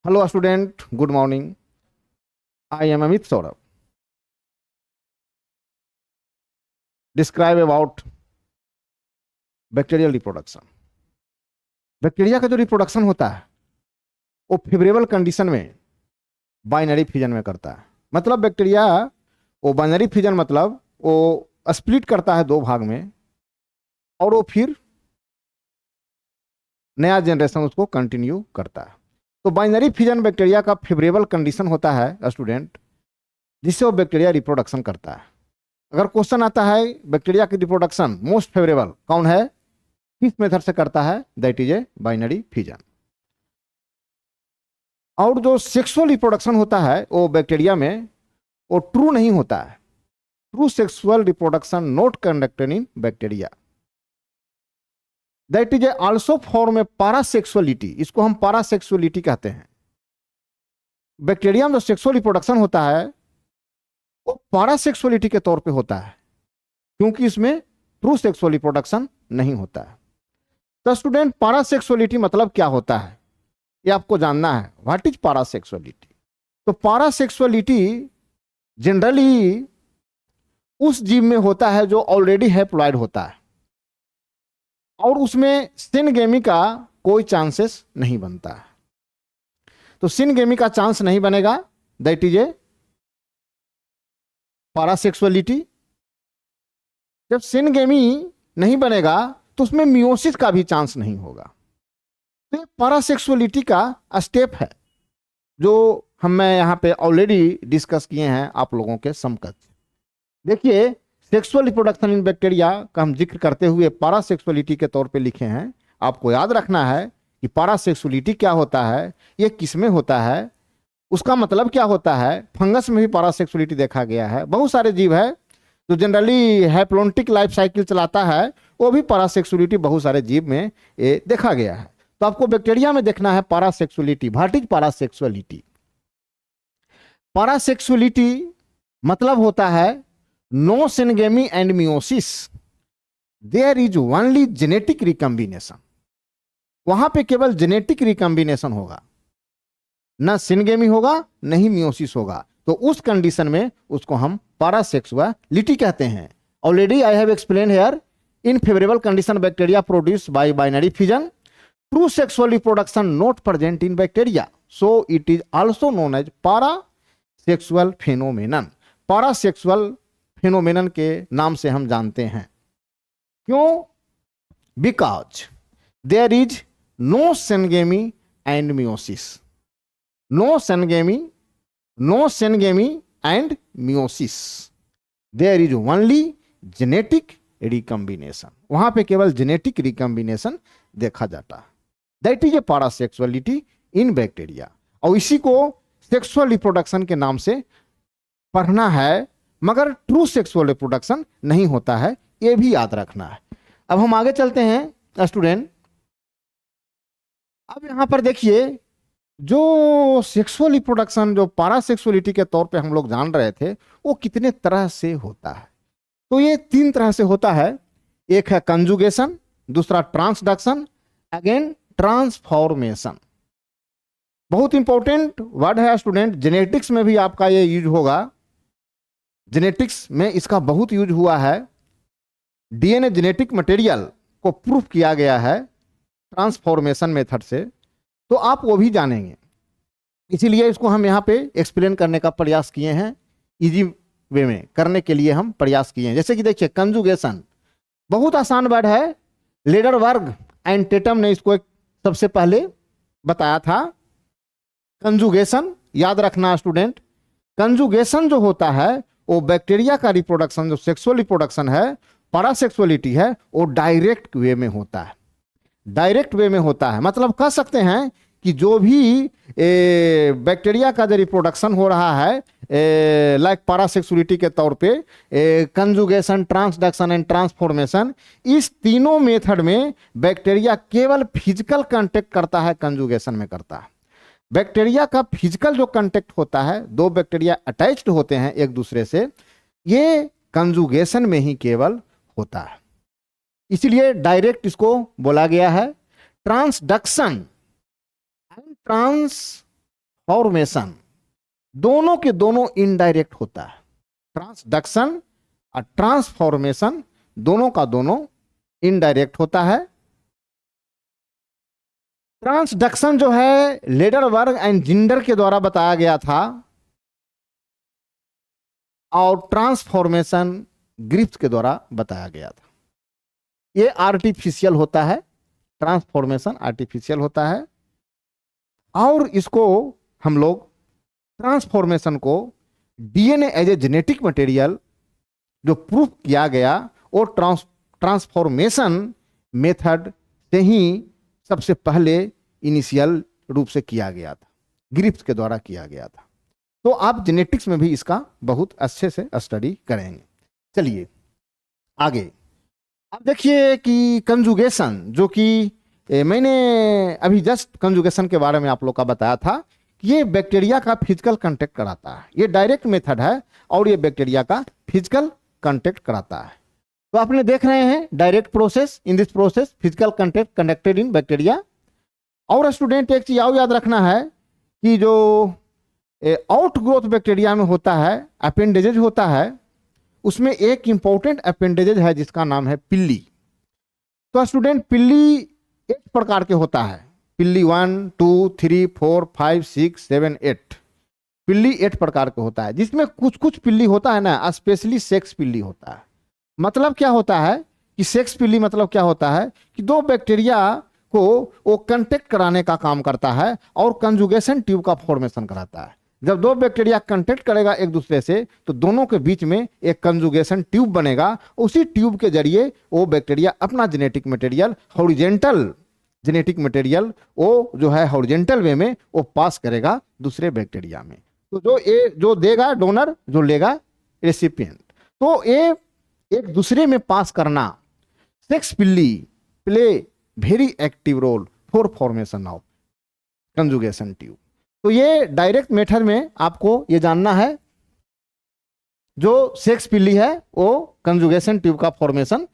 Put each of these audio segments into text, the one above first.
Hello, student. Good morning. I am Amit Saurabh. Describe about bacterial reproduction. Bacteria का जो reproduction होता है वो फेवरेबल कंडीशन में बाइनरी फिजन में करता है। मतलब बैक्टीरिया वो बाइनरी फिजन मतलब वो स्प्लिट करता है दो भाग में और वो फिर नया जनरेशन उसको कंटिन्यू करता है। तो बाइनरी फिजन बैक्टीरिया का फेवरेबल कंडीशन होता है स्टूडेंट, जिससे वो बैक्टीरिया रिप्रोडक्शन करता है। अगर क्वेश्चन आता है बैक्टीरिया की रिप्रोडक्शन मोस्ट फेवरेबल कौन है, किस मेथड से करता है, that is a binary fission. और जो सेक्सुअल रिप्रोडक्शन होता है वो बैक्टीरिया में वो ट्रू नहीं होता है। True sexual reproduction not conducted in bacteria, that is a also form a parasexuality. इसको हम पारासेक्सुअलिटी कहते हैं। बैक्टीरिया में जो सेक्सुअल रिप्रोडक्शन होता है वो पारासेक्सुअलिटी के तौर पे होता है, क्योंकि इसमें ट्रू सेक्सुअल रिप्रोडक्शन नहीं होता है। तो स्टूडेंट, पारासेक्सुअलिटी मतलब क्या होता है ये आपको जानना है। What is parasexuality? तो पारासेक्सुअलिटी जनरली उस जीव में होता है जो ऑलरेडी हैप्लॉइड होता है और उसमें सिनगेमी का कोई चांसेस नहीं बनता है। तो सिनगेमी का चांस नहीं बनेगा, दैट इज ए पारासेक्सुअलिटी। जब सिनगेमी नहीं बनेगा तो उसमें मियोसिस का भी चांस नहीं होगा। तो ये पारासेक्सुअलिटी का स्टेप है जो मैं यहाँ पे ऑलरेडी डिस्कस किए हैं आप लोगों के समकक्ष। देखिए, सेक्सुअल रिप्रोडक्शन इन बैक्टीरिया का हम जिक्र करते हुए पारासेक्सुअलिटी के तौर पे लिखे हैं। आपको याद रखना है कि पारासेक्सुअलिटी क्या होता है, ये किस में होता है, उसका मतलब क्या होता है। फंगस में भी पारासेक्सुअलिटी देखा गया है। बहुत सारे जीव है जो जनरली हैप्लोन्टिक लाइफ साइकिल चलाता है, वो भी पारासेक्सुअलिटी बहुत सारे जीव में ये देखा गया है। तो आपको बैक्टीरिया में देखना है पारासेक्सुअलिटी। What is पारासेक्सुअलिटी? पारासेक्सुअलिटी मतलब होता है no syngamy and meiosis, there is only genetic recombination. वहां पे केवल जेनेटिक रिकम्बिनेशन होगा, ना सिनगेमी होगा नहीं मियोसिस होगा। तो उस कंडीशन में उसको हम पारासेक्सुअलिटी कहते हैं। Already I have explain here, in favourable condition bacteria produce by binary fission, true sexual reproduction not present in bacteria, so it is also known as parasexual phenomenon. Parasexual phenomenon के नाम से हम जानते हैं। क्यों? Because there is no syngamy and meiosis. No syngamy and meiosis, there is only genetic recombination. वहां पे केवल जेनेटिक रिकम्बिनेशन देखा जाता है। That is a parasexuality in bacteria. और इसी को सेक्सुअल रिप्रोडक्शन के नाम से पढ़ना है, मगर ट्रू सेक्सुअल रिप्रोडक्शन नहीं होता है, ये भी याद रखना है। अब हम आगे चलते हैं स्टूडेंट। अब यहां पर देखिए, जो सेक्सुअल रिप्रोडक्शन जो पारासेक्सुअलिटी के तौर पे हम लोग जान रहे थे वो कितने तरह से होता है। तो ये 3 तरह से होता है। एक है कंजुगेशन, दूसरा ट्रांसडक्शन, अगेन ट्रांसफॉर्मेशन। बहुत इंपॉर्टेंट वर्ड है स्टूडेंट, जेनेटिक्स में भी आपका ये यूज होगा। जेनेटिक्स में इसका बहुत यूज हुआ है। डीएनए जेनेटिक मटेरियल को प्रूफ किया गया है ट्रांसफॉर्मेशन मेथड से, तो आप वो भी जानेंगे। इसीलिए इसको हम यहाँ पे एक्सप्लेन करने का प्रयास किए हैं, इजी वे में करने के लिए हम प्रयास किए हैं। जैसे कि देखिए, कंजुगेशन बहुत आसान वर्ड है। लेडरवर्ग एंड टेटम ने इसको सबसे पहले बताया था। कंजुगेशन याद रखना स्टूडेंट, कंजुगेशन जो होता है वो बैक्टीरिया का रिप्रोडक्शन, जो सेक्सुअल रिप्रोडक्शन है, पारासेक्सुअलिटी है, वो डायरेक्ट वे में होता है। डायरेक्ट वे में होता है मतलब कह सकते हैं कि जो भी बैक्टीरिया का जो रिप्रोडक्शन हो रहा है लाइक पारासेक्सुअलिटी के तौर पे, कंजुगेशन, ट्रांसडक्शन एंड ट्रांसफॉर्मेशन, इस तीनों मेथड में बैक्टीरिया केवल फिजिकल कांटेक्ट करता है, कंजुगेशन में करता है। बैक्टीरिया का फिजिकल जो कांटेक्ट होता है, दो बैक्टीरिया अटैच्ड होते हैं एक दूसरे से, ये कंजुगेशन में ही केवल होता है, इसलिए डायरेक्ट इसको बोला गया है। ट्रांसडक्शन एंड ट्रांस ट्रांसफॉर्मेशन दोनों के दोनों इनडायरेक्ट होता है। ट्रांसडक्शन और ट्रांसफॉर्मेशन दोनों का दोनों इनडायरेक्ट होता है। ट्रांसडक्शन जो है लेडरबर्ग एंड जिंडर के द्वारा बताया गया था और ट्रांसफॉर्मेशन ग्रिफ्थ के द्वारा बताया गया था। ये आर्टिफिशियल होता है, ट्रांसफॉर्मेशन आर्टिफिशियल होता है। और इसको हम लोग ट्रांसफॉर्मेशन को DNA as a genetic material जो प्रूफ किया गया वो ट्रांसफॉर्मेशन मेथड से ही सबसे पहले इनिशियल रूप से किया गया था, ग्रिफ्थ के द्वारा किया गया था। तो आप जेनेटिक्स में भी इसका बहुत अच्छे से स्टडी करेंगे। चलिए आगे अब देखिए कि कंजुगेशन, जो कि मैंने अभी जस्ट कंजुगेशन के बारे में आप लोग का बताया था कि ये बैक्टीरिया का फिजिकल कांटेक्ट कराता है। ये डायरेक्ट मेथड है और ये बैक्टीरिया का फिजिकल कांटेक्ट कराता है। तो आपने देख रहे हैं direct process, in this process physical contact conducted in bacteria. और स्टूडेंट एक चीज और याद रखना है कि जो आउट ग्रोथ बैक्टीरिया में होता है, अपेंडेजेज होता है, उसमें एक इंपॉर्टेंट अपेंडेजेज है जिसका नाम है पिल्ली। तो स्टूडेंट पिल्ली 8 प्रकार के होता है। पिल्ली 1 2 3 4 5 6 7 8 पिल्ली 8 प्रकार के होता है, जिसमें कुछ कुछ पिल्ली होता है ना, स्पेशली सेक्स पिल्ली होता है। मतलब क्या होता है कि सेक्स पिल्ली मतलब क्या होता है कि दो बैक्टीरिया को वो कंटेक्ट कराने का काम करता है और कंजुगेशन ट्यूब का फॉर्मेशन कराता है। जब दो बैक्टीरिया कंटेक्ट करेगा एक दूसरे से तो दोनों के बीच में एक कंजुगेशन ट्यूब बनेगा। उसी ट्यूब के जरिए वो बैक्टीरिया अपना genetic material horizontal genetic material वो जो है हॉरिजेंटल वे में वो पास करेगा दूसरे बैक्टीरिया में। तो जो देगा डोनर, जो लेगा रेसिपिएंट। तो ये एक दूसरे में पास करना, sex pili play very active role for formation of conjugation tube. तो ये डायरेक्ट मेथड में आपको ये जानना है, जो सेक्स पिल्ली है वो कंजुगेशन ट्यूब का फॉर्मेशन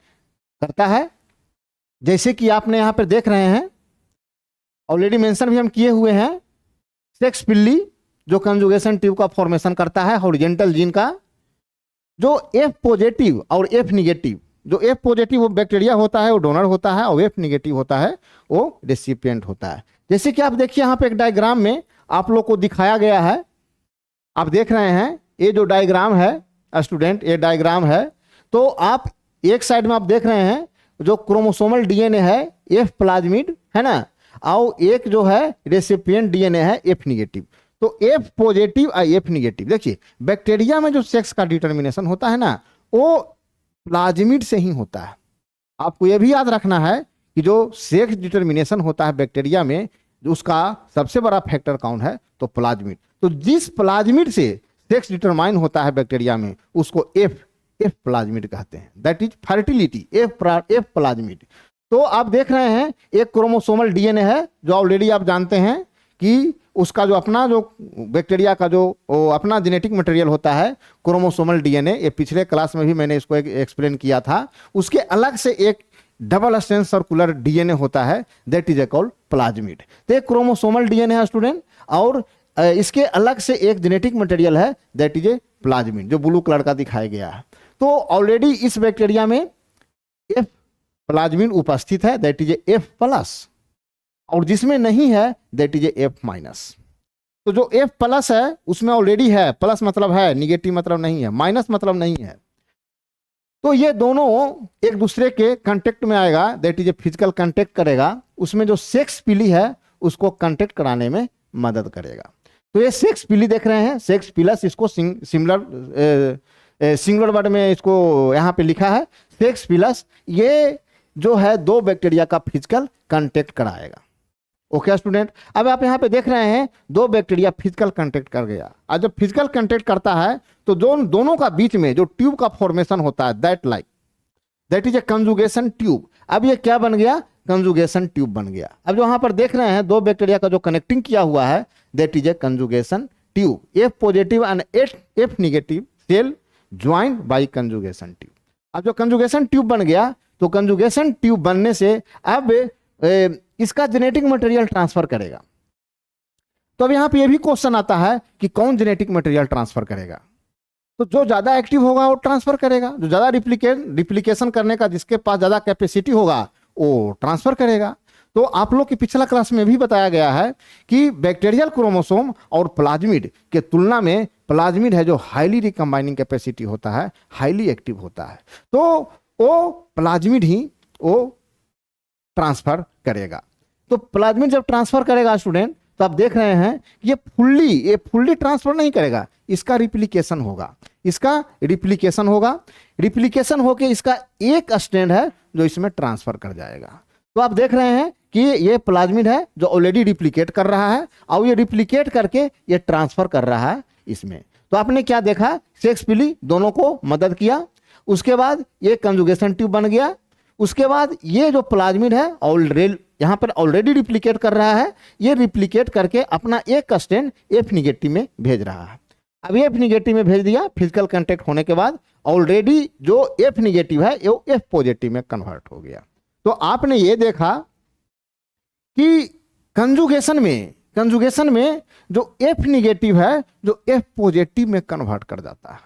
करता है। जैसे कि आपने यहां पर देख रहे हैं, ऑलरेडी मेंशन भी हम किए हुए हैं, सेक्स पिल्ली जो कंजुगेशन ट्यूब का फॉर्मेशन करता है हॉरिजेंटल जीन का। जो एफ पॉजिटिव और एफ निगेटिव, जो एफ पॉजिटिव वो बैक्टीरिया होता है वो डोनर होता है और एफ निगेटिव होता है वो रेसिपिएंट होता है। जैसे कि आप देखिए यहाँ पे एक डायग्राम में आप लोग को दिखाया गया है, आप देख रहे हैं ये जो डायग्राम है स्टूडेंट, ये डायग्राम है। तो आप एक साइड में आप देख रहे हैं जो क्रोमोसोमल डीएनए है एफ प्लाज्मिड है ना, और एक जो है रेसिपिएंट डीएनए है एफ निगेटिव। तो एफ पॉजिटिव और एफ निगेटिव, देखिए बैक्टीरिया में जो सेक्स का डिटर्मिनेशन होता है ना वो प्लाज्मिड से ही होता है। आपको यह भी याद रखना है कि जो सेक्स डिटर्मिनेशन होता है बैक्टीरिया में, उसका सबसे बड़ा फैक्टर कौन है, तो प्लाज्मिड। तो जिस प्लाज्मिड से सेक्स डिटरमाइन होता है बैक्टीरिया में उसको एफ प्लाज्मिड कहते हैं, that is fertility, F plasmid. तो आप देख रहे हैं एक क्रोमोसोमल डीएनए है जो ऑलरेडी आप जानते हैं कि उसका जो अपना जो बैक्टीरिया का जो अपना जेनेटिक मटेरियल होता है क्रोमोसोमल डीएनए, ये पिछले क्लास में भी मैंने इसको एक्सप्लेन किया था। उसके अलग से एक डबल स्ट्रैंड सर्कुलर डीएनए होता है, दैट इज कॉल्ड प्लाज्मिड। तो एक क्रोमोसोमल डीएनए है स्टूडेंट, और इसके अलग से एक जेनेटिक मटेरियल है दैट इज ए प्लाज्मिड, जो ब्लू कलर का दिखाया गया है। तो ऑलरेडी इस बैक्टीरिया में एफ प्लाज्मिड उपस्थित है, दैट इज एफ प्लस, और जिसमें नहीं है दैट इज एफ माइनस। तो जो एफ प्लस है उसमें ऑलरेडी है, प्लस मतलब है, निगेटिव मतलब नहीं है, माइनस मतलब नहीं है। तो ये दोनों एक दूसरे के कांटेक्ट में आएगा, that is a physical contact करेगा। उसमें जो सेक्स पिली है उसको कांटेक्ट कराने में मदद करेगा। तो ये सेक्स पिली देख रहे हैं, सेक्स पिलस, इसको सिंगुलर वर्ड में इसको यहाँ पे लिखा है सेक्स पिलस। ये जो है दो बैक्टीरिया का फिजिकल कांटेक्ट कराएगा। ओके स्टूडेंट, अब आप यहाँ पे देख रहे हैं दो बैक्टीरिया फिजिकल कांटेक्ट कर गया। और जब फिजिकल कांटेक्ट करता है तो दोनों का बीच में जो ट्यूब का फॉर्मेशन होता है that is a conjugation tube. अब ये क्या बन गया, कंजुगेशन ट्यूब बन गया। अब जो यहाँ पर देख रहे हैं दो बैक्टीरिया का जो कनेक्टिंग किया हुआ है that is a conjugation tube. F positive and F negative cell joined by conjugation tube. अब जो कंजुगेशन ट्यूब बन गया तो कंजुगेशन ट्यूब बनने से अब इसका जेनेटिक मटेरियल ट्रांसफर करेगा। तो अब यहाँ पे ये भी क्वेश्चन आता है कि कौन जेनेटिक मटेरियल ट्रांसफर करेगा। तो जो ज्यादा एक्टिव होगा वो ट्रांसफर करेगा, जो ज्यादा रिप्लिकेशन करने का जिसके पास ज्यादा कैपेसिटी होगा वो ट्रांसफर करेगा। तो आप लोग की पिछला क्लास में भी बताया गया है कि बैक्टीरियल क्रोमोसोम और प्लाज्मिड के तुलना में प्लाज्मिड है जो हाईली रिकम्बाइनिंग कैपेसिटी होता है, हाईली एक्टिव होता है, तो वो प्लाज्मिड ही वो ट्रांसफर करेगा। तो प्लाज्मिड जब ट्रांसफर करेगा स्टूडेंट, तो आप देख रहे हैं ये फुल्ली ट्रांसफर नहीं करेगा, इसका रिप्लिकेशन होगा, इसका रिप्लिकेशन होगा, रिप्लिकेशन होके इसका एक स्ट्रैंड है जो इसमें ट्रांसफर कर जाएगा। तो आप देख रहे हैं कि ये प्लाज्मिड है जो ऑलरेडी रिप्लिकेट कर रहा है और ये रिप्लिकेट करके ये ट्रांसफर कर रहा है इसमें। तो आपने क्या देखा, सेक्स पीली दोनों को मदद किया, उसके बाद ये कंजुगेशन ट्यूब बन गया, उसके बाद ये जो प्लाज्मिड है ऑलरेडी यहाँ पर ऑलरेडी रिप्लिकेट कर रहा है, ये रिप्लिकेट करके अपना एक स्ट्रैंड F निगेटिव में भेज रहा है। अब F निगेटिव में भेज दिया, फिजिकल कांटेक्ट होने के बाद ऑलरेडी जो F निगेटिव है वो F पॉजिटिव में कन्वर्ट हो गया। तो आपने ये देखा कि कंजुगेशन में जो F निगेटिव है जो F पॉजिटिव में कन्वर्ट कर जाता है,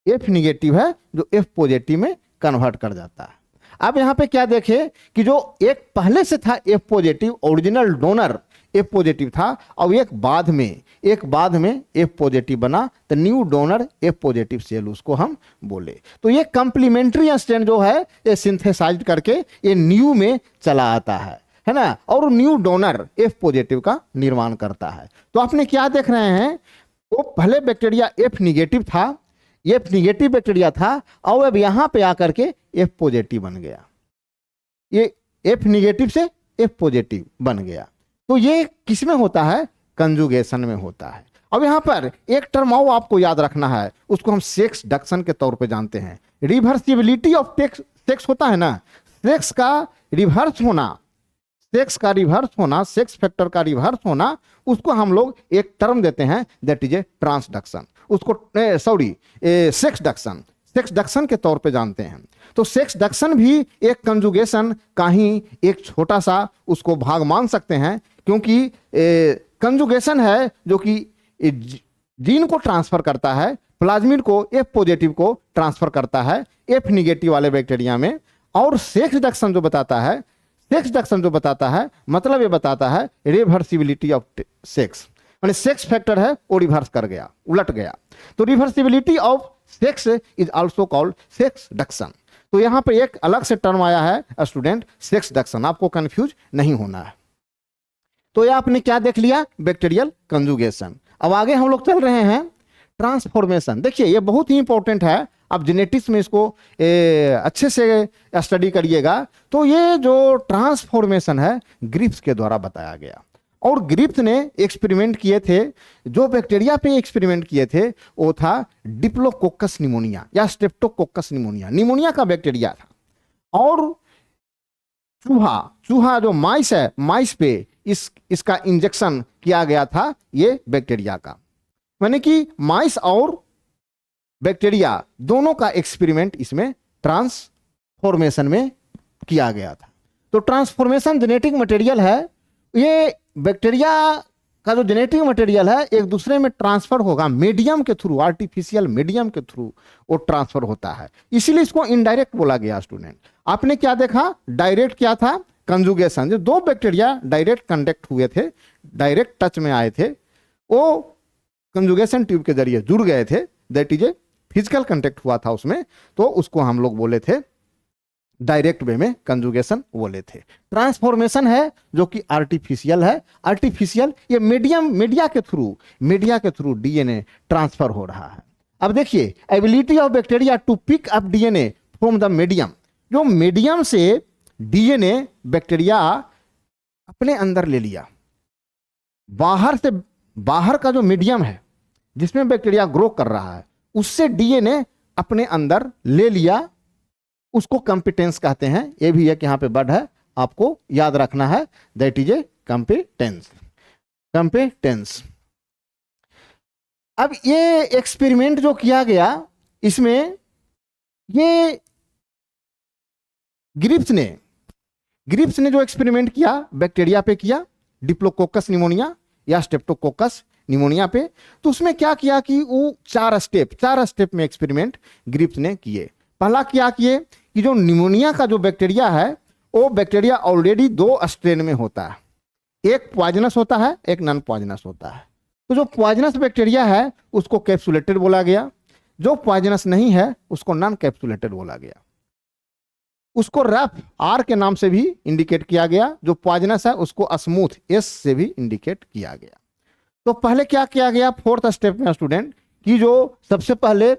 F निगेटिव है जो F पॉजिटिव में कन्वर्ट कर जाता है। अब यहाँ पे क्या देखे कि जो एक पहले से था F positive, original donor F positive था, और एक बाद में F पॉजिटिव बना, तो new donor F positive cell उसको हम बोले। तो ये कंप्लीमेंट्री स्ट्रैंड जो है ये सिंथेसाइज करके ये न्यू में चला आता है ना, और न्यू डोनर F पॉजिटिव का निर्माण करता है। तो आपने क्या देख रहे हैं, वो पहले बैक्टीरिया F निगेटिव था, F निगेटिव बैक्टीरिया था, और अब यहां पे आकर के F पॉजिटिव बन गया, ये F निगेटिव से F पॉजिटिव बन गया। तो ये किस में होता है, कंजुगेशन में होता है। अब यहां पर एक टर्म और आपको याद रखना है, उसको हम सेक्स डक्शन के तौर पे जानते हैं। रिवर्सिबिलिटी ऑफ सेक्स होता है ना, सेक्स का रिवर्स होना, सेक्स फैक्टर का रिवर्स होना, उसको हम लोग एक टर्म देते हैं, दैट इज ए ट्रांसडक्शन, उसको सेक्स डक्शन के तौर पे जानते हैं। तो सेक्स डक्शन भी एक कंजुगेशन का ही एक छोटा सा उसको भाग मान सकते हैं, क्योंकि कंजुगेशन है जो कि जीन को ट्रांसफर करता है, प्लाज्मिड को F पॉजिटिव को ट्रांसफर करता है F निगेटिव वाले बैक्टीरिया में, और सेक्स डक्शन जो बताता है मतलब ये बताता है रिवर्सिबिलिटी ऑफ सेक्स, माने सेक्स फैक्टर है वो रिवर्स कर गया, उलट गया। तो reversibility of sex is also called sex duction. तो यहां पर एक अलग से टर्म आया है स्टूडेंट, सेक्स डक्शन, आपको कंफ्यूज नहीं होना है। तो ये आपने क्या देख लिया, बैक्टीरियल कंजुगेशन। अब आगे हम लोग चल रहे हैं ट्रांसफॉर्मेशन। देखिए ये बहुत ही इंपॉर्टेंट है, आप जेनेटिक्स में इसको अच्छे से स्टडी करिएगा। तो ये जो ट्रांसफॉर्मेशन है ग्रिफ्स के द्वारा बताया गया, और ग्रिफ्स ने एक्सपेरिमेंट किए थे, जो बैक्टीरिया पे एक्सपेरिमेंट किए थे वो था डिप्लोकोकस निमोनिया या स्ट्रेप्टोकोकस निमोनिया, निमोनिया का बैक्टीरिया था। और चूहा जो माइस है, माइस पे इसका इंजेक्शन किया गया था ये बैक्टीरिया का, माने कि माइस और बैक्टीरिया दोनों का एक्सपेरिमेंट इसमें ट्रांसफॉर्मेशन में किया गया था। तो ट्रांसफॉर्मेशन जेनेटिक मटेरियल है, ये बैक्टीरिया का जो जेनेटिक मटेरियल है एक दूसरे में ट्रांसफर होगा मीडियम के थ्रू, आर्टिफिशियल मीडियम के थ्रू वो ट्रांसफर होता है, इसीलिए इसको इनडायरेक्ट बोला गया। स्टूडेंट आपने क्या देखा, डायरेक्ट क्या था, कंजुगेशन, जो दो बैक्टीरिया डायरेक्ट कंटेक्ट हुए थे, डायरेक्ट टच में आए थे, वो कंजुगेशन ट्यूब के जरिए जुड़ गए थे, that is a physical contact हुआ था उसमें, तो उसको हम लोग बोले थे डायरेक्ट वे में कंजुगेशन बोले थे। ट्रांसफॉर्मेशन है जो कि आर्टिफिशियल है, आर्टिफिशियल ये मीडिया के थ्रू डीएनए ट्रांसफर हो रहा है। अब देखिए ability of bacteria to pick up DNA from the medium, जो मीडियम से डीएनए बैक्टीरिया अपने अंदर ले लिया, बाहर का जो मीडियम है जिसमें बैक्टीरिया ग्रो कर रहा है उससे डीएनए अपने अंदर ले लिया, उसको कंपिटेंस कहते हैं। ये भी एक यहाँ पे वर्ड है, आपको याद रखना है, दैट इज ए कंपिटेंस। अब ये एक्सपेरिमेंट जो किया गया इसमें ये ग्रिफ्स ने जो एक्सपेरिमेंट किया बैक्टीरिया पे किया, डिप्लोकोकस निमोनिया, या स्ट्रेप्टोकोकस निमोनिया पे। तो उसमें क्या किया कि वो चार स्टेप में एक्सपेरिमेंट ग्रिफ्थ ने किए। पहला क्या किए कि जो निमोनिया का जो बैक्टीरिया है वो बैक्टीरिया ऑलरेडी दो स्ट्रेन में होता है, एक पॉइजनस होता है, एक नॉन पॉइजनस होता है। तो जो पॉइजनस बैक्टीरिया है उसको कैप्सुलेटेड बोला गया, जो पॉइजनस नहीं है उसको नॉन कैप्सुलेटेड बोला गया। उसको रफ आर के नाम से भी इंडिकेट किया गया, जो पॉइजनस है उसको स्मूथ एस से भी इंडिकेट किया गया। तो पहले क्या किया गया फोर्थ स्टेप में स्टूडेंट, कि जो सबसे पहले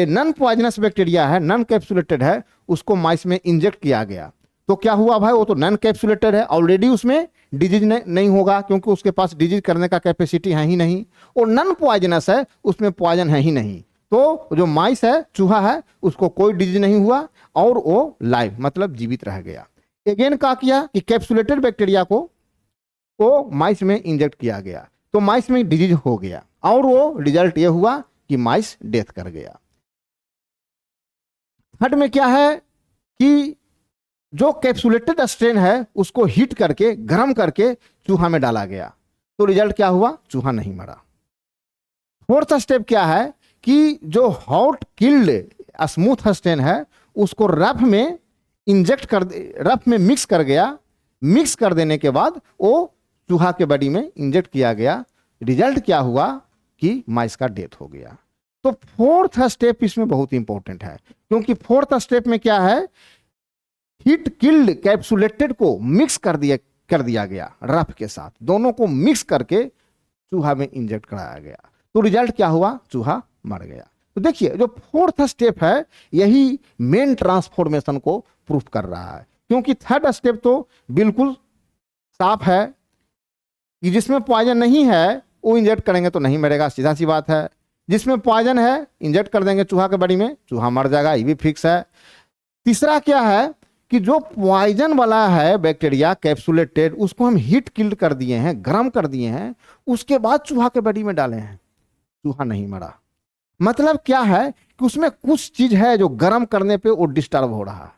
नॉन पॉइजनस बैक्टीरिया है, नॉन कैप्सुलेटेड है, उसको माइस में इंजेक्ट किया गया। तो क्या हुआ भाई, वो तो नॉन कैप्सुलेटेड है, ऑलरेडी उसमें डिजीज नहीं होगा क्योंकि उसके पास डिजीज करने का कैपेसिटी है ही नहीं। और नॉन पॉइजनस है, उसमें पॉइजन है ही नहीं। तो जो माइस है, चूहा है, उसको कोई डिजीज नहीं हुआ और वो लाइव मतलब जीवित रह गया। अगेन क्या किया कि कैप्सुलेटेड बैक्टीरिया को वो माइस में इंजेक्ट किया गया, तो माइस में डिजीज हो गया और वो रिजल्ट ये हुआ कि माइस डेथ कर गया। थर्ड में क्या है कि जो कैप्सुलेटेड स्ट्रेन है उसको हीट करके गर्म करके चूहा में डाला गया, तो रिजल्ट क्या हुआ, चूहा नहीं मरा। फोर्थ स्टेप क्या है कि जो हॉट किल्ड स्मूथ स्ट्रेन है उसको रफ में इंजेक्ट कर, रफ में मिक्स कर गया, मिक्स कर देने के बाद वो चूहा के बॉडी में इंजेक्ट किया गया। रिजल्ट क्या हुआ कि माइस का डेथ हो गया। तो फोर्थ स्टेप इसमें बहुत इंपॉर्टेंट है, क्योंकि फोर्थ स्टेप में क्या है, हीट किल्ड कैप्सुलेटेड को मिक्स कर दिया गया रफ के साथ, दोनों को मिक्स करके चूहा में इंजेक्ट कराया गया। तो रिजल्ट क्या हुआ, चूहा मर गया। तो देखिए जो फोर्थ स्टेप है यही मेन ट्रांसफॉर्मेशन को प्रूफ कर रहा है, क्योंकि थर्ड स्टेप तो बिल्कुल साफ है कि जिसमें पॉइजन नहीं है वो इंजेक्ट करेंगे तो नहीं मरेगा, सीधा सी बात है। जिसमें पॉइजन है इंजेक्ट कर देंगे चूहा के बॉडी में, चूहा मर जाएगा, ये भी फिक्स है। तीसरा क्या है कि जो पॉइजन वाला है बैक्टीरिया कैप्सुलेटेड, उसको हम हीट किल्ड कर दिए हैं, गर्म कर दिए हैं, उसके बाद चूहा के बॉडी में डाले हैं, चूहा नहीं मरा। मतलब क्या है कि उसमें कुछ चीज है जो गर्म करने पे वो डिस्टर्ब हो रहा है।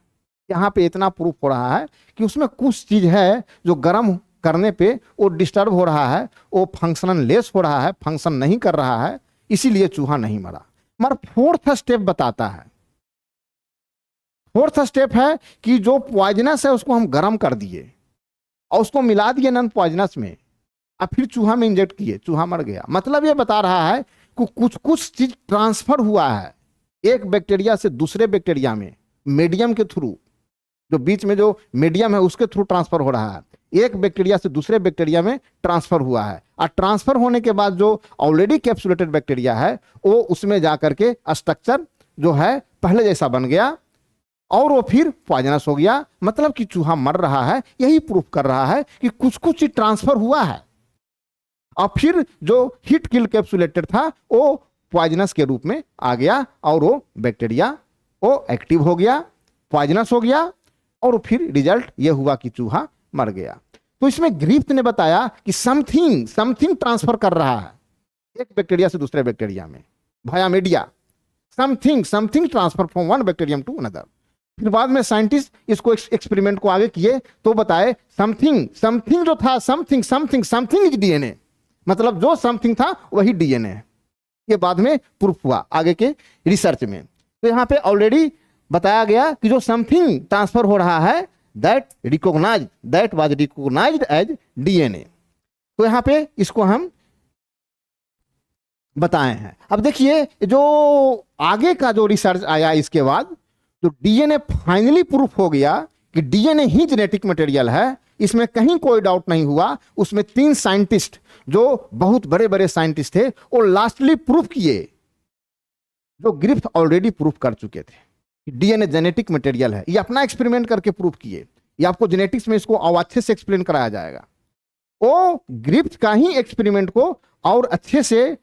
यहाँ पे इतना प्रूफ हो रहा है कि उसमें कुछ चीज है जो गर्म करने पे वो डिस्टर्ब हो रहा है, वो फंक्शनल लेस हो रहा है, फंक्शन नहीं कर रहा है, इसीलिए चूहा नहीं मरा। मगर फोर्थ स्टेप बताता है, फोर्थ स्टेप है कि जो पॉइजनस है उसको हम गर्म कर दिए और उसको मिला दिए नॉन पॉइजनस में और फिर चूहा में इंजेक्ट किए, चूहा मर गया। मतलब ये बता रहा है कि कुछ कुछ चीज ट्रांसफर हुआ है एक बैक्टीरिया से दूसरे बैक्टीरिया में, मीडियम के थ्रू, जो बीच में जो मीडियम है उसके थ्रू ट्रांसफर हो रहा है, एक बैक्टीरिया से दूसरे बैक्टीरिया में ट्रांसफर हुआ है। और ट्रांसफर होने के बाद जो ऑलरेडी कैप्सुलेटेड बैक्टीरिया है वो उसमें जाकर के स्ट्रक्चर जो है पहले जैसा बन गया और वो फिर पॉइजनस हो गया। मतलब कि चूहा मर रहा है, यही प्रूफ कर रहा है कि कुछ कुछ चीज ट्रांसफर हुआ है और फिर जो हीट किल कैप्सुलेटेड था वो पॉइजनस के रूप में आ गया और वो बैक्टीरिया वो एक्टिव हो गया, पॉइजनस हो गया और फिर रिजल्ट ये हुआ कि चूहा मर गया। तो इसमें ग्रिफ्थ ने बताया कि समथिंग ट्रांसफर कर रहा है एक बैक्टीरिया से दूसरे बैक्टीरिया में via media, something transfer from one bacterium to another. फिर बाद में साइंटिस्ट इसको एक्सपेरिमेंट को आगे किए तो बताए समथिंग जो था, समथिंग इज डीएनए, मतलब जो समथिंग था वही डीएनए है। ये बाद में प्रूफ हुआ आगे के रिसर्च में। तो यहाँ पे ऑलरेडी बताया गया कि जो समथिंग ट्रांसफर हो रहा है that was recognised as DNA. तो यहाँ पे इसको हम बताए हैं। अब देखिए जो आगे का जो रिसर्च आया इसके बाद, तो डीएनए फाइनली प्रूफ हो गया कि डीएनए ही जेनेटिक मटेरियल है, इसमें कहीं कोई डाउट नहीं हुआ। उसमें 3 साइंटिस्ट जो बहुत बड़े बड़े साइंटिस्ट थे वो लास्टली प्रूफ किए, जो ग्रिफ्थ ऑलरेडी प्रूफ कर चुके थे कि डीएनए जेनेटिक मटेरियल है। ये अपना एक्सपेरिमेंट करके प्रूफ किए। ये आपको जेनेटिक्स में इसको और अच्छे से एक्सप्लेन कराया जाएगा। वो ग्रिफ्थ का ही एक्सपेरिमेंट को और अच्छे से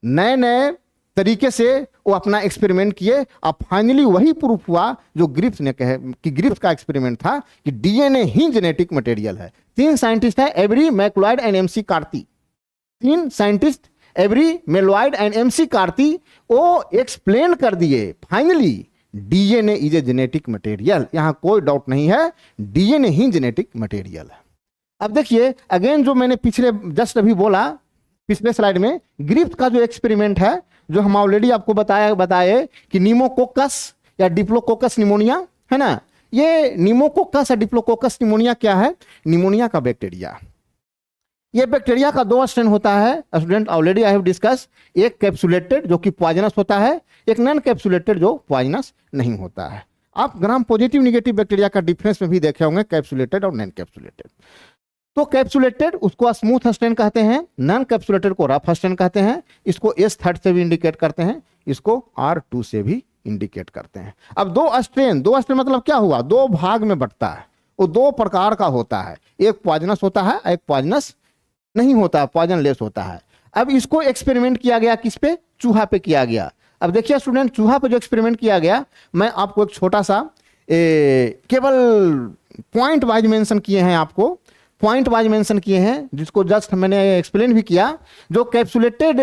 नए तरीके से वो अपना एक्सपेरिमेंट किए और फाइनली वही प्रूफ हुआ जो ग्रिफ्थ ने कहे कि ग्रिफ्थ का एक्सपेरिमेंट था कि डीएनए ही जेनेटिक मटेरियल है। 3 साइंटिस्ट हैं, every, MacLeod and MC Karti. 3 scientist every, MacLeod and MC Karti वो एक्सप्लेन कर दिए finally DNA is a genetic material. यहां कोई डाउट नहीं है, डीएनए ही जेनेटिक मटेरियल है। अब देखिए अगेन जो मैंने पिछले जस्ट अभी बोला पिछले स्लाइड में, ग्रिफ्थ का जो एक्सपेरिमेंट है जो हम ऑलरेडी आपको बताए कि नीमोकोकस या डिप्लोकोकस निमोनिया है ना, ये नीमोकोकस या डिप्लोकोकस निमोनिया क्या है? निमोनिया का बैक्टीरिया। ये बैक्टीरिया का दो स्ट्रेन होता है student, already I have discuss. एक कैप्सुलेटेड जो कि पॉइजनस होता है, एक नॉन कैप्सुलेटेड जो पॉइजनस नहीं होता है। आप ग्राम पॉजिटिव निगेटिव बैक्टीरिया का डिफरेंस में भी देखे होंगे, कैप्सुलेटेड और नॉन कैप्सुलेटेड। तो कैप्सुलेटेड उसको स्मूथ स्ट्रेन कहते हैं, नॉन कैप्सुलेटेड को रफ स्ट्रेन कहते हैं। इसको S3 से भी इंडिकेट करते हैं, इसको R2 से भी इंडिकेट करते हैं। अब दो स्ट्रेन मतलब क्या हुआ? दो भाग में बंटता है, वो दो प्रकार का होता है, एक पॉइजनस होता है, एक पॉइजनस नहीं होता, पॉइजन लेस होता है। अब इसको एक्सपेरिमेंट किया गया किस पे? चूहा पे किया गया। अब देखिए स्टूडेंट, चूहा पे जो एक्सपेरिमेंट किया गया, मैं आपको एक छोटा सा केवल पॉइंट वाइज मेंशन किए हैं, आपको पॉइंट वाइज मेंशन किए हैं, जिसको जस्ट मैंने एक्सप्लेन भी किया। जो कैप्सुलेटेड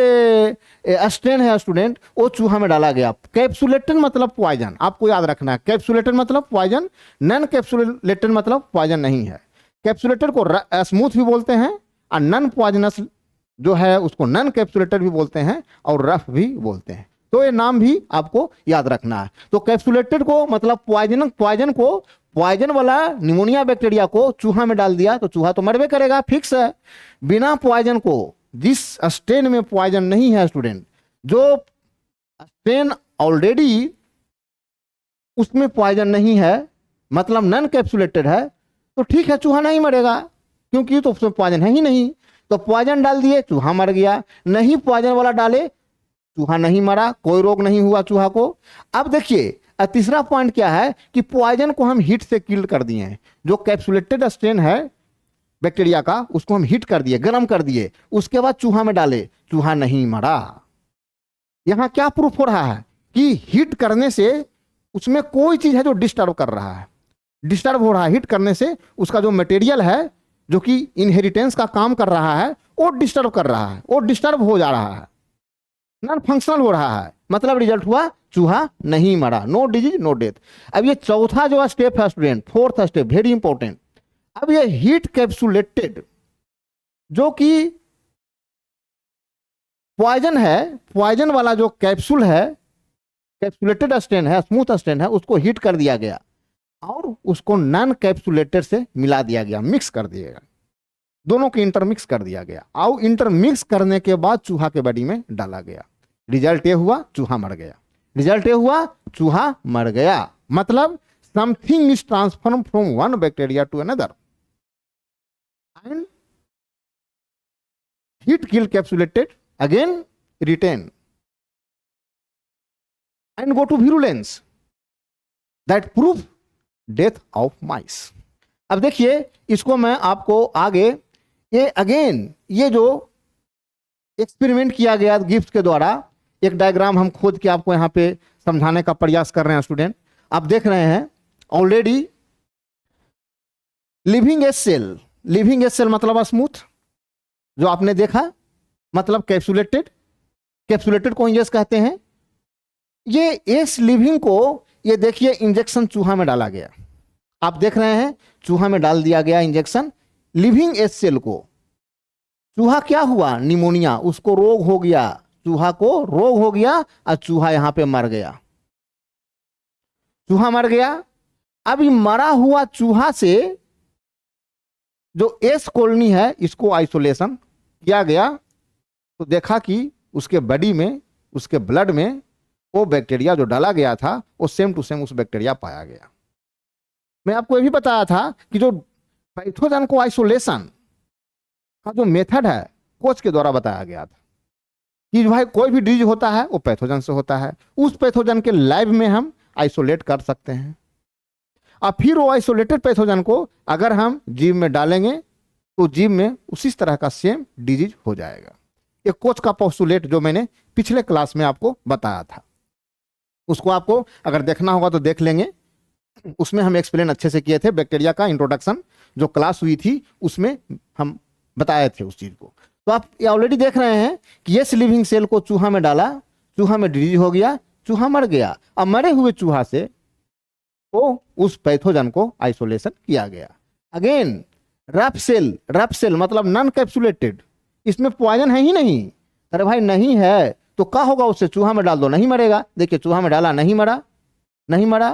स्ट्रेन है स्टूडेंट, वो चूहा में डाला गया। कैप्सुलेटेड मतलब पॉइजन, आपको याद रखना है, कैप्सुलेटेड मतलब पॉइजन, नॉन कैप्सुलेटेड मतलब पॉइजन नहीं है। कैप्सुलेटेड को स्मूथ भी बोलते हैं और नॉन पॉइजनस जो है उसको नॉन कैप्सुलेटेड भी बोलते हैं और रफ भी बोलते हैं। तो ये नाम भी आपको याद रखना है। तो कैप्सुलेटेड को मतलब पॉइजन वाला निमोनिया बैक्टीरिया को चूहा में डाल दिया तो चूहा तो मरबे करेगा, फिक्स है। बिना पॉइजन को, जिस स्ट्रेन में पॉइजन नहीं है स्टूडेंट, जो स्ट्रेन ऑलरेडी उसमें पॉइजन नहीं है मतलब नॉन कैप्सुलेटेड है, तो ठीक है चूहा नहीं मरेगा, क्योंकि तो उसमें पॉइजन है ही नहीं। तो पॉइजन डाल दिए, चूहा मर गया। नहीं पॉइजन वाला डाले, चूहा नहीं मरा, कोई रोग नहीं हुआ चूहा को। अब देखिए तीसरा पॉइंट क्या है कि पॉइजन को हम हीट से किल कर दिए हैं। जो कैप्सुलेटेड स्ट्रेन है बैक्टीरिया का, उसको हम हीट कर दिए, गर्म कर दिए, उसके बाद चूहा में डाले, चूहा नहीं मरा। यहां क्या प्रूफ हो रहा है कि हीट करने से उसमें कोई चीज है जो डिस्टर्ब कर रहा है, डिस्टर्ब हो रहा है। हीट करने से उसका जो मटेरियल है जो कि इनहेरिटेंस का काम कर रहा है, वो डिस्टर्ब कर रहा है, वो डिस्टर्ब हो जा रहा है, नॉन फंक्शनल हो रहा है। मतलब रिजल्ट हुआ चूहा नहीं मरा, नो डिजीज नो डेथ। अब ये चौथा जो स्टेप है student, fourth step, very important. अब ये हीट कैप्सुलेटेड जो कि पॉइजन है, पॉइजन वाला जो कैप्सूल है, कैप्सुलेटेड स्ट्रेन है, स्मूथ स्ट्रेन है, उसको हीट कर दिया गया और उसको नॉन कैप्सुलेटेड से मिला दिया गया, मिक्स कर दिया गया, दोनों को इंटरमिक्स कर दिया गया। और इंटरमिक्स करने के बाद चूहा के बॉडी में डाला गया। रिजल्ट ये हुआ चूहा मर गया, रिजल्ट ये हुआ चूहा मर गया। मतलब something is transform from one bacteria to another and heat kill capsulated, again retain and go to virulence, that proof death of mice. अब देखिए इसको मैं आपको आगे ये अगेन ये जो एक्सपेरिमेंट किया गया गिफ्ट के द्वारा, एक डायग्राम हम खोद के आपको यहाँ पे समझाने का प्रयास कर रहे हैं स्टूडेंट। आप देख रहे हैं already living S cell, living S cell मतलब स्मूथ जो आपने देखा, मतलब कैप्सुलेटेड, कैप्सुलेटेड को इंजेक्ट कहते हैं। ये एस लिविंग को ये देखिए इंजेक्शन चूहा में डाला गया, आप देख रहे हैं चूहा में डाल दिया गया इंजेक्शन लिविंग एस सेल को। चूहा क्या हुआ? निमोनिया, उसको रोग हो गया, चूहा को रोग हो गया और चूहा यहां पे मर गया, चूहा मर गया। अब ये मरा हुआ चूहा से जो एस कॉलोनी है इसको आइसोलेशन किया गया, तो देखा कि उसके बॉडी में, उसके ब्लड में वो बैक्टीरिया जो डाला गया था वो सेम टू सेम उस बैक्टीरिया पाया गया। मैं आपको ये भी बताया था कि जो पैथोजन को आइसोलेशन का जो मेथड है कोच के द्वारा बताया गया था कि भाई कोई भी डिजीज होता है वो पैथोजन से होता है, उस पैथोजन के लाइव में हम आइसोलेट कर सकते हैं और फिर वो आइसोलेटेड पैथोजन को अगर हम जीव में डालेंगे तो जीव में उसी तरह का सेम डिजीज हो जाएगा। ये कोच का पोस्टुलेट जो मैंने पिछले क्लास में आपको बताया था, उसको आपको अगर देखना होगा तो देख लेंगे, उसमें हम एक्सप्लेन अच्छे से किए थे। बैक्टीरिया का इंट्रोडक्शन जो क्लास हुई थी उसमें हम बताए थे उस चीज को। तो आप ये ऑलरेडी देख रहे हैं कि ये लिविंग सेल को चूहा में डाला, चूहा में डिजीज हो गया, चूहा मर गया। अब मरे हुए चूहा से वो उस पैथोजन को आइसोलेशन किया गया। अगेन रफ सेल मतलब नॉन कैप्सुलेटेड, इसमें पॉइजन है ही नहीं। अरे भाई नहीं है तो क्या होगा, उससे चूहा में डाल दो, नहीं मरेगा। देखिए चूहा में डाला, नहीं मरा, नहीं मरा।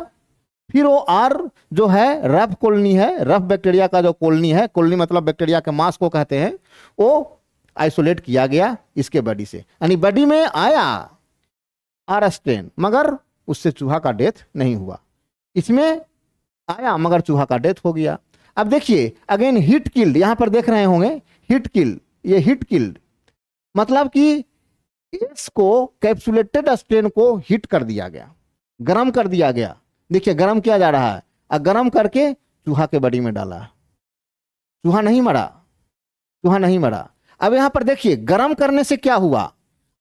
फिर वो आर जो है रफ कॉलोनी है, रफ बैक्टीरिया का जो कॉलोनी है, कॉलोनी मतलब बैक्टीरिया के मास को कहते हैं, वो आइसोलेट किया गया इसके बॉडी से, यानी बॉडी में आया आर स्ट्रेन, मगर उससे चूहा का डेथ नहीं हुआ। इसमें आया मगर चूहा का डेथ हो गया। अब देखिए अगेन हीट किल्ड, यहां पर देख रहे होंगे हीट किल्ड, ये हीट किल्ड मतलब कि इसको कैप्सुलेटेड स्ट्रेन को हीट कर दिया गया, गर्म कर दिया गया। देखिए गर्म किया जा रहा है, और गर्म करके चूहा के बॉडी में डाला, चूहा नहीं मरा, चूहा नहीं मरा। अब यहां पर देखिए गर्म करने से क्या हुआ,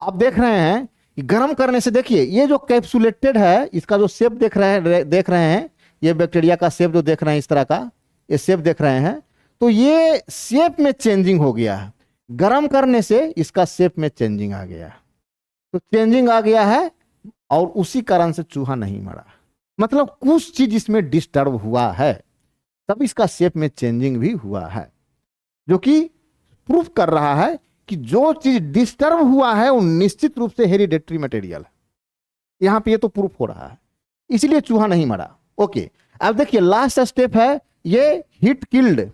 आप देख रहे हैं कि गर्म करने से देखिए ये जो कैप्सुलेटेड है इसका जो शेप देख रहे हैं, ये बैक्टीरिया का शेप जो देख रहे हैं इस तरह का, ये शेप देख रहे हैं, तो ये शेप में चेंजिंग हो गया है। गर्म करने से इसका शेप में चेंजिंग आ गया, तो चेंजिंग आ गया है और उसी कारण से चूहा नहीं मरा। मतलब कुछ चीज इसमें डिस्टर्ब हुआ है, तब इसका शेप में चेंजिंग भी हुआ है, जो कि प्रूफ कर रहा है कि जो चीज डिस्टर्ब हुआ है वो निश्चित रूप से हेरिडेटरी मटेरियल है। यहां पे ये तो प्रूफ हो रहा है, इसलिए चूहा नहीं मरा। ओके, अब देखिए लास्ट स्टेप है ये हीट किल्ड।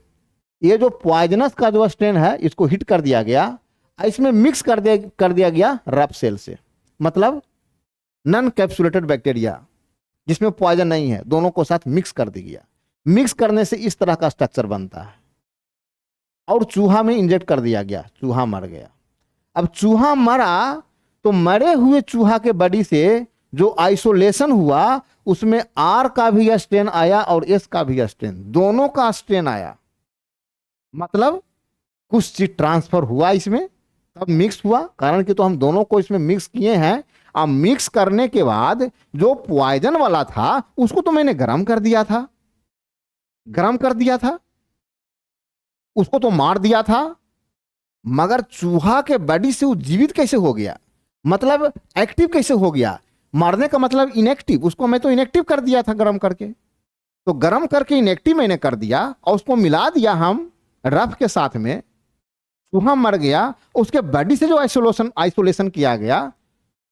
ये जो पॉइजनस का जो स्ट्रेन है इसको हिट कर दिया गया, इसमें मिक्स कर दिया गया रफ सेल से, मतलब नॉन कैप्सुलेटेड बैक्टीरिया जिसमें पॉइजन नहीं है, दोनों को साथ मिक्स कर दिया गया। मिक्स करने से इस तरह का स्ट्रक्चर बनता है और चूहा में इंजेक्ट कर दिया गया, चूहा मर गया। अब चूहा मरा तो मरे हुए चूहा के बॉडी से जो आइसोलेशन हुआ उसमें आर का भी स्ट्रेन आया और एस का भी स्ट्रेन, दोनों का स्ट्रेन आया, मतलब कुछ चीज ट्रांसफर हुआ इसमें, तब मिक्स हुआ। कारण कि तो हम दोनों को इसमें मिक्स किए हैं। अब मिक्स करने के बाद जो पॉइजन वाला था उसको तो मैंने गर्म कर दिया था, गर्म कर दिया था, उसको तो मार दिया था, मगर चूहा के बॉडी से वो जीवित कैसे हो गया, मतलब एक्टिव कैसे हो गया। मारने का मतलब इनएक्टिव, उसको मैं तो इनएक्टिव कर दिया था गर्म करके, तो गर्म करके इनएक्टिव मैंने कर दिया और उसको मिला दिया हम रफ के साथ में, चूहा मर गया। उसके बॉडी से जो आइसोलेशन किया गया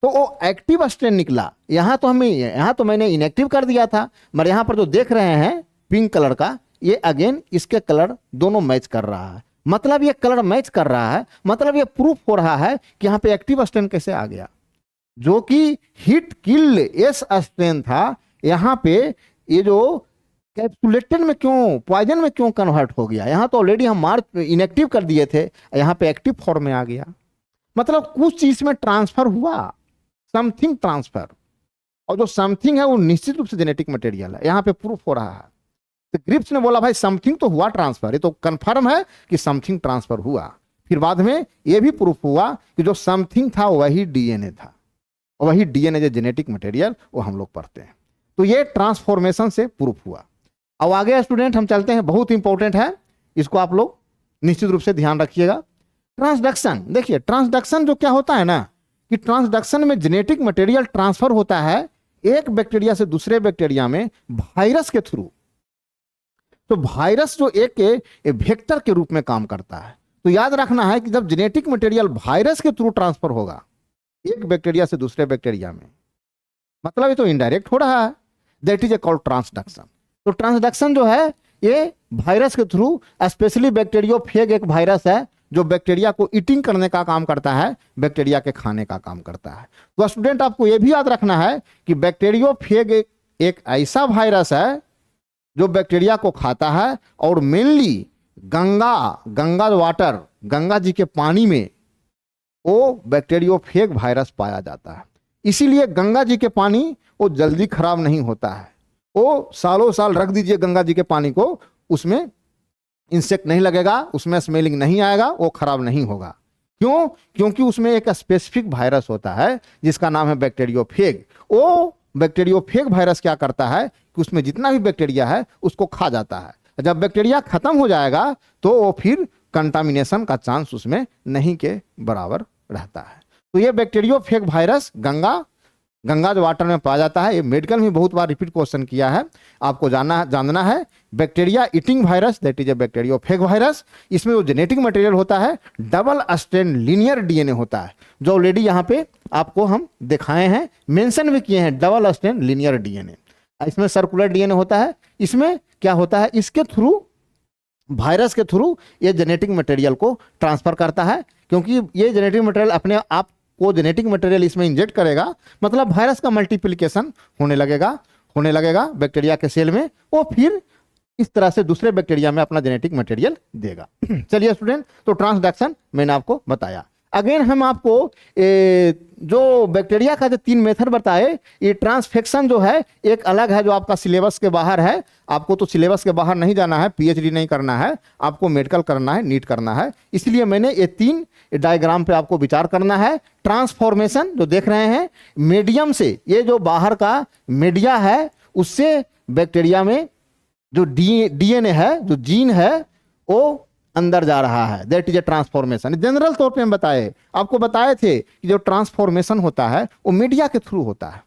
तो वो एक्टिव स्ट्रेन निकला। यहां तो मैंने इनएक्टिव कर दिया था, मगर यहां पर जो देख रहे हैं पिंक कलर का, ये अगेन इसके कलर दोनों मैच कर रहा है, मतलब ये कलर मैच कर रहा है, मतलब ये प्रूफ हो रहा है कि यहां पे एक्टिव स्ट्रेन कैसे आ गया, जो कि हीट किल्ड एस स्ट्रेन था। यहां पे ये जो कैप्सुलेटेड में क्यों, पॉइजन में क्यों कन्वर्ट हो गया, यहां तो ऑलरेडी हम इनएक्टिव कर दिए थे, यहां पे एक्टिव फॉर्म में आ गया। मतलब कुछ चीज में ट्रांसफर हुआ, समथिंग ट्रांसफर, और जो समथिंग है वो निश्चित रूप से जेनेटिक मटेरियल है, यहां पे प्रूफ हो रहा है। तो ग्रिप्स ने बोला भाई समथिंग तो हुआ ट्रांसफर, ये तो कंफर्म है कि समथिंग ट्रांसफर हुआ। फिर बाद में ये भी प्रूफ हुआ कि जो समथिंग था वही डीएनए था, और वही डीएनए जो जेनेटिक मटेरियल वो हम लोग पढ़ते हैं। तो ये ट्रांसफॉर्मेशन से प्रूफ हुआ। अब आगे स्टूडेंट हम चलते हैं, बहुत इंपॉर्टेंट है, इसको आप लोग निश्चित रूप से ध्यान रखिएगा। ट्रांसडक्शन, देखिए ट्रांसडक्शन जो क्या होता है ना, कि ट्रांसडक्शन में जेनेटिक मटेरियल ट्रांसफर होता है एक बैक्टीरिया से दूसरे बैक्टीरिया में वायरस के थ्रू। तो वायरस जो एक वेक्टर के रूप में काम करता है, तो याद रखना है कि जब जेनेटिक मटेरियल वायरस के थ्रू ट्रांसफर होगा एक बैक्टीरिया से दूसरे बैक्टीरिया में, मतलब ये तो इनडायरेक्ट हो रहा है, that is A called transduction. तो ट्रांसडक्शन जो है ये वायरस के थ्रू, स्पेशली बैक्टीरियोफेज एक वायरस है जो बैक्टीरिया को ईटिंग करने का काम करता है, बैक्टीरिया के खाने का काम करता है। तो स्टूडेंट आपको यह भी याद रखना है कि बैक्टीरियोफेज एक ऐसा वायरस है जो बैक्टीरिया को खाता है, और मेनली गंगा वाटर, गंगा जी के पानी में वो बैक्टीरियोफेज वायरस पाया जाता है। इसीलिए गंगा जी के पानी वो जल्दी खराब नहीं होता है, वो सालों साल रख दीजिए गंगा जी के पानी को, उसमें इंसेक्ट नहीं लगेगा, उसमें स्मेलिंग नहीं आएगा, वो खराब नहीं होगा। क्यों? क्योंकि उसमें एक स्पेसिफिक वायरस होता है जिसका नाम है बैक्टीरियोफेज। वो बैक्टीरियोफेज वायरस क्या करता है कि उसमें जितना भी बैक्टीरिया है उसको खा जाता है। जब बैक्टीरिया खत्म हो जाएगा तो वो फिर कंटामिनेशन का चांस उसमें नहीं के बराबर रहता है। तो ये बैक्टीरियोफेज वायरस गंगा गंगाज वाटर में पाया जाता है। ये मेडिकल में बहुत बार रिपीट क्वेश्चन किया है, आपको जानना है। Bacteria eating virus, that is a bacteriophage virus. इसमें जो जेनेटिक मटेरियल होता है डबल स्ट्रैंड लीनियर डीएनए होता है, जो ऑलरेडी यहाँ पे आपको हम दिखाए हैं, मेंशन भी किए हैं, डबल स्ट्रैंड लीनियर डीएनए। इसमें सर्कुलर डीएनए होता है। इसमें क्या होता है, इसके थ्रू, वायरस के थ्रू ये जेनेटिक मटेरियल को ट्रांसफर करता है, क्योंकि ये जेनेटिक मटेरियल अपने आप को जेनेटिक मटेरियल इसमें इंजेक्ट करेगा, मतलब वायरस का मल्टीप्लिकेशन होने लगेगा बैक्टीरिया के सेल में, वो फिर इस तरह से दूसरे बैक्टीरिया में अपना जेनेटिक मटेरियल देगा। चलिए स्टूडेंट, तो ट्रांसडक्शन मैंने आपको बताया। अगेन हम आपको जो बैक्टीरिया का जो 3 मेथड बताए, ये ट्रांसफेक्शन जो है एक अलग है, जो आपका सिलेबस के बाहर है। आपको तो सिलेबस के बाहर नहीं जाना है, पीएचडी नहीं करना है, आपको मेडिकल करना है, नीट करना है, इसलिए मैंने ये 3 डायग्राम पे आपको विचार करना है। ट्रांसफॉर्मेशन जो देख रहे हैं, मीडियम से, ये जो बाहर का मीडिया है उससे बैक्टीरिया में जो डीएनए है, जो जीन है, वो अंदर जा रहा है, that is A transformation. General तौर पे हम आपको बताए थे कि जो ट्रांसफॉर्मेशन होता है वो मीडिया के थ्रू होता है।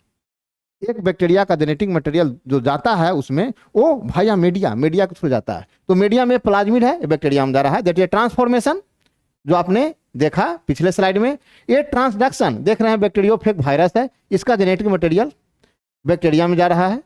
एक बैक्टीरिया का जेनेटिक मटेरियल जो जाता है उसमें, वो भाया मीडिया के थ्रू जाता है। तो मीडिया में प्लाज्मिड है, बैक्टीरिया में जा रहा है, दैट इज ए ट्रांसफॉर्मेशन, जो आपने देखा पिछले स्लाइड में। ये ट्रांसडक्शन देख रहे हैं, बैक्टीरियोफेग वायरस है, इसका जेनेटिक मटेरियल बैक्टीरिया में जा रहा है,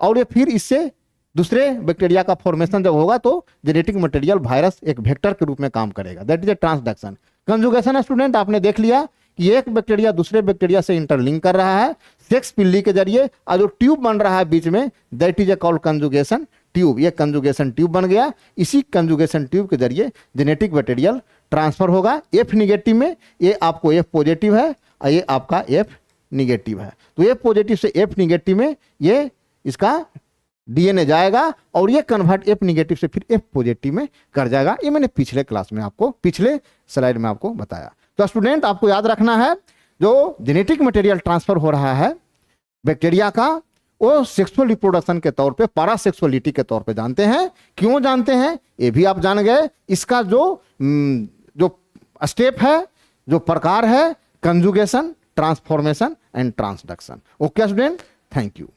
और ये फिर इससे दूसरे बैक्टीरिया का फॉर्मेशन जब होगा तो जेनेटिक मटेरियल वायरस एक वेक्टर के रूप में काम करेगा, that is A transduction. Conjugation student आपने देख लिया कि एक बैक्टीरिया दूसरे बैक्टीरिया से इंटरलिंक कर रहा है सेक्स पिल्ली के जरिए, और जो ट्यूब बन रहा है बीच में, that is A called conjugation tube. ये कंजुगेशन ट्यूब बन गया। इसी कंजुगेशन ट्यूब के जरिए जेनेटिक मटेरियल ट्रांसफर होगा। एफ निगेटिव में ये आपको एफ पॉजिटिव है और ये आपका एफ निगेटिव है। तो एफ पॉजिटिव से एफ निगेटिव में ये इसका डीएनए जाएगा, और ये कन्वर्ट एफ निगेटिव से फिर एफ पॉजिटिव में कर जाएगा। ये मैंने पिछले क्लास में आपको, पिछले स्लाइड में आपको बताया। तो स्टूडेंट आपको याद रखना है, जो जेनेटिक मटेरियल ट्रांसफर हो रहा है बैक्टीरिया का, वो सेक्सुअल रिप्रोडक्शन के तौर पे, पैरासेक्सुअलिटी के तौर पे जानते हैं। क्यों जानते हैं ये भी आप जान गए। इसका जो स्टेप है, जो प्रकार है, conjugation, transformation and transduction. Okay student, thank you.